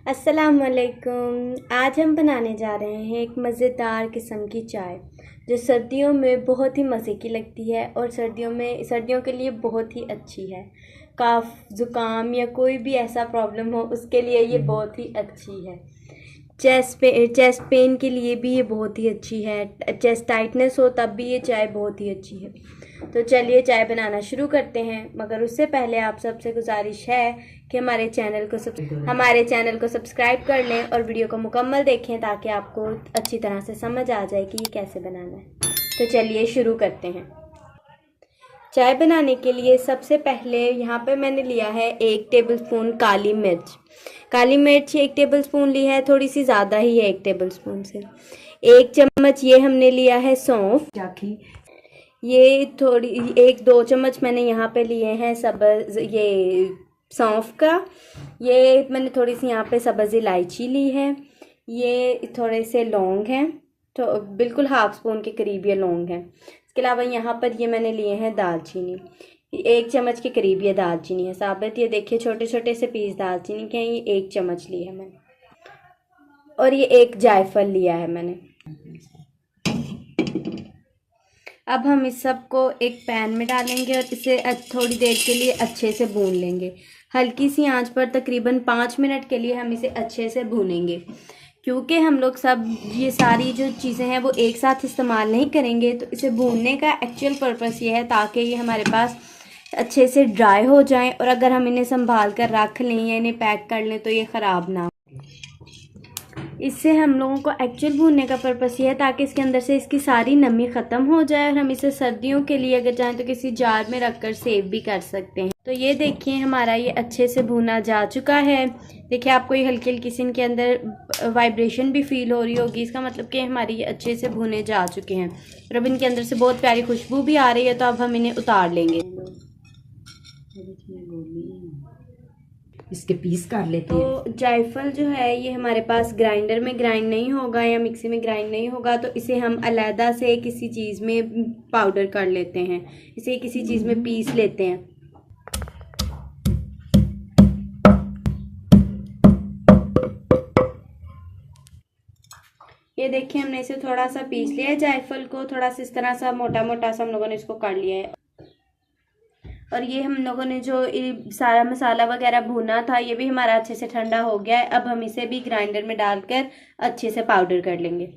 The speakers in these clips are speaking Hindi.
अस्सलाम वालेकुम। आज हम बनाने जा रहे हैं एक मज़ेदार किस्म की चाय जो सर्दियों में बहुत ही मज़े की लगती है और सर्दियों के लिए बहुत ही अच्छी है। कफ ज़ुकाम या कोई भी ऐसा प्रॉब्लम हो उसके लिए ये बहुत ही अच्छी है। चेस्ट पेन के लिए भी ये बहुत ही अच्छी है। चेस्ट टाइटनेस हो तब भी ये चाय बहुत ही अच्छी है। तो चलिए चाय बनाना शुरू करते हैं, मगर उससे पहले आप सबसे गुजारिश है कि हमारे चैनल को सब्सक्राइब कर लें और वीडियो को मुकम्मल देखें ताकि आपको अच्छी तरह से समझ आ जाए कि ये कैसे बनाना है। तो चलिए शुरू करते हैं। चाय बनाने के लिए सबसे पहले यहाँ पे मैंने लिया है 1 टेबलस्पून काली मिर्च। काली मिर्च 1 टेबलस्पून ली है, थोड़ी सी ज़्यादा ही है 1 टेबलस्पून से। 1 चम्मच ये हमने लिया है सौंफ। ये थोड़ी 1-2 चम्मच मैंने यहाँ पे लिए हैं सब्ज़ ये सौंफ का। ये मैंने थोड़ी सी यहाँ पे सब्ज़ इलायची ली है। ये थोड़े से लौंग हैं, तो बिल्कुल हाफ स्पून के करीब ये लौंग हैं। इसके अलावा यहाँ पर ये मैंने लिए हैं दालचीनी। 1 चम्मच के करीब ये दालचीनी है साबित। ये देखिए छोटे छोटे से पीस दालचीनी के हैं, ये 1 चम्मच लिए है मैंने। और ये 1 जायफल लिया है मैंने। अब हम इस सब को एक पैन में डालेंगे और इसे थोड़ी देर के लिए अच्छे से भून लेंगे। हल्की सी आंच पर तकरीबन 5 मिनट के लिए हम इसे अच्छे से भूनेंगे, क्योंकि हम लोग सब ये सारी जो चीज़ें हैं वो एक साथ इस्तेमाल नहीं करेंगे। तो इसे भूनने का एक्चुअल पर्पस ये है ताकि ये हमारे पास अच्छे से ड्राई हो जाएं और अगर हम इन्हें संभाल कर रख लें या इन्हें पैक कर लें तो ये ख़राब ना हो। इससे हम लोगों को एक्चुअल भूनने का पर्पस ये है ताकि इसके अंदर से इसकी सारी नमी ख़त्म हो जाए और हम इसे सर्दियों के लिए अगर चाहें तो किसी जार में रख कर सेव भी कर सकते हैं। तो ये देखिए हमारा ये अच्छे से भुना जा चुका है। देखिए आपको ये हल्की हल्की सी इनके अंदर वाइब्रेशन भी फील हो रही होगी, इसका मतलब कि हमारी ये अच्छे से भुने जा चुके हैं और अब इनके अंदर से बहुत प्यारी खुशबू भी आ रही है। तो अब हम इन्हें उतार लेंगे, इसके पीस कर लेते हैं। तो जायफल जो है ये हमारे पास ग्राइंडर में ग्राइंड नहीं होगा या मिक्सी में ग्राइंड नहीं होगा, तो इसे हम अलहदा से किसी चीज़ में पाउडर कर लेते हैं, इसे किसी चीज़ में पीस लेते हैं। ये देखिए हमने इसे थोड़ा सा पीस लिया है, जायफल को थोड़ा सा इस तरह सा मोटा मोटा सा हम लोगों ने इसको कर लिया है। और ये हम लोगों ने जो सारा मसाला वगैरह भुना था ये भी हमारा अच्छे से ठंडा हो गया है। अब हम इसे भी ग्राइंडर में डालकर अच्छे से पाउडर कर लेंगे।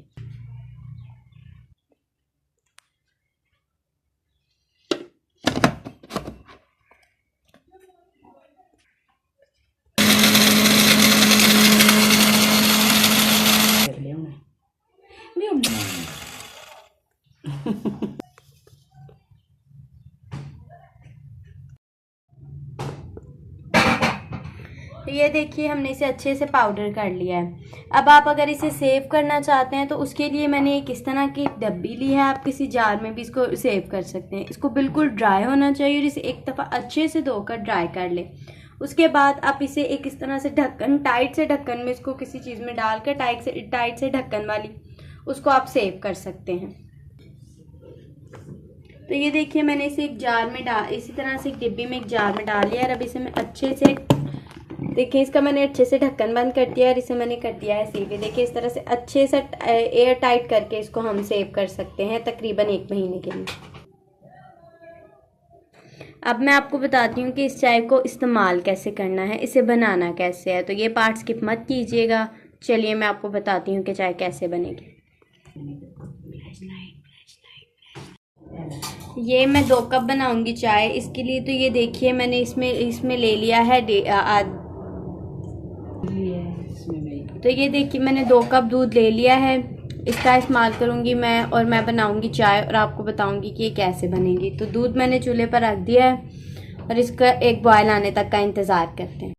तो ये देखिए हमने इसे अच्छे से पाउडर कर लिया है। अब आप अगर इसे सेव करना चाहते हैं तो उसके लिए मैंने एक इस तरह की डब्बी ली है, आप किसी जार में भी इसको सेव कर सकते हैं। इसको बिल्कुल ड्राई होना चाहिए और इसे एक दफ़ा अच्छे से धोकर ड्राई कर लें। उसके बाद आप इसे एक इस तरह से ढक्कन टाइट से ढक्कन में इसको किसी चीज़ में डालकर टाइट से ढक्कन वाली उसको आप सेव कर सकते हैं। तो ये देखिए मैंने इसे एक जार में इसी तरह से एक डिब्बी में एक जार में डाल लिया और अब इसे मैं अच्छे से देखिए इसका मैंने अच्छे से ढक्कन बंद कर दिया और इसे मैंने कर दिया है सील। देखिए इस तरह से अच्छे से एयर टाइट करके इसको हम सेव कर सकते हैं तकरीबन 1 महीने के लिए। अब मैं आपको बताती हूँ कि इस चाय को इस्तेमाल कैसे करना है, इसे बनाना कैसे है। तो ये पार्ट स्किप मत कीजिएगा। चलिए मैं आपको बताती हूँ कि चाय कैसे बनेगी। ये मैं 2 कप बनाऊंगी चाय, इसके लिए तो ये देखिए मैंने इसमें ले लिया है तो ये देखिए मैंने 2 कप दूध ले लिया है। इसका इस्तेमाल करूँगी मैं और मैं बनाऊँगी चाय और आपको बताऊँगी कि ये कैसे बनेगी। तो दूध मैंने चूल्हे पर रख दिया है और इसका एक बॉयल आने तक का इंतज़ार करते हैं।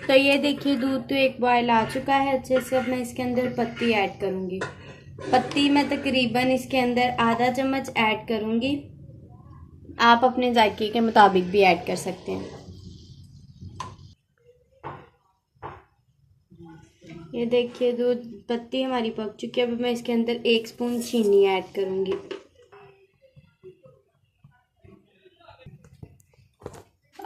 तो ये देखिए दूध तो एक बॉयल आ चुका है अच्छे से। अब मैं इसके अंदर पत्ती ऐड करूँगी। पत्ती मैं तकरीबन इसके अंदर आधा चम्मच ऐड करूँगी, आप अपने जायके के मुताबिक भी ऐड कर सकते हैं। ये देखिए दूध पत्ती हमारी पक चुकी है। अब मैं इसके अंदर 1 स्पून चीनी ऐड करूँगी।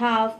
½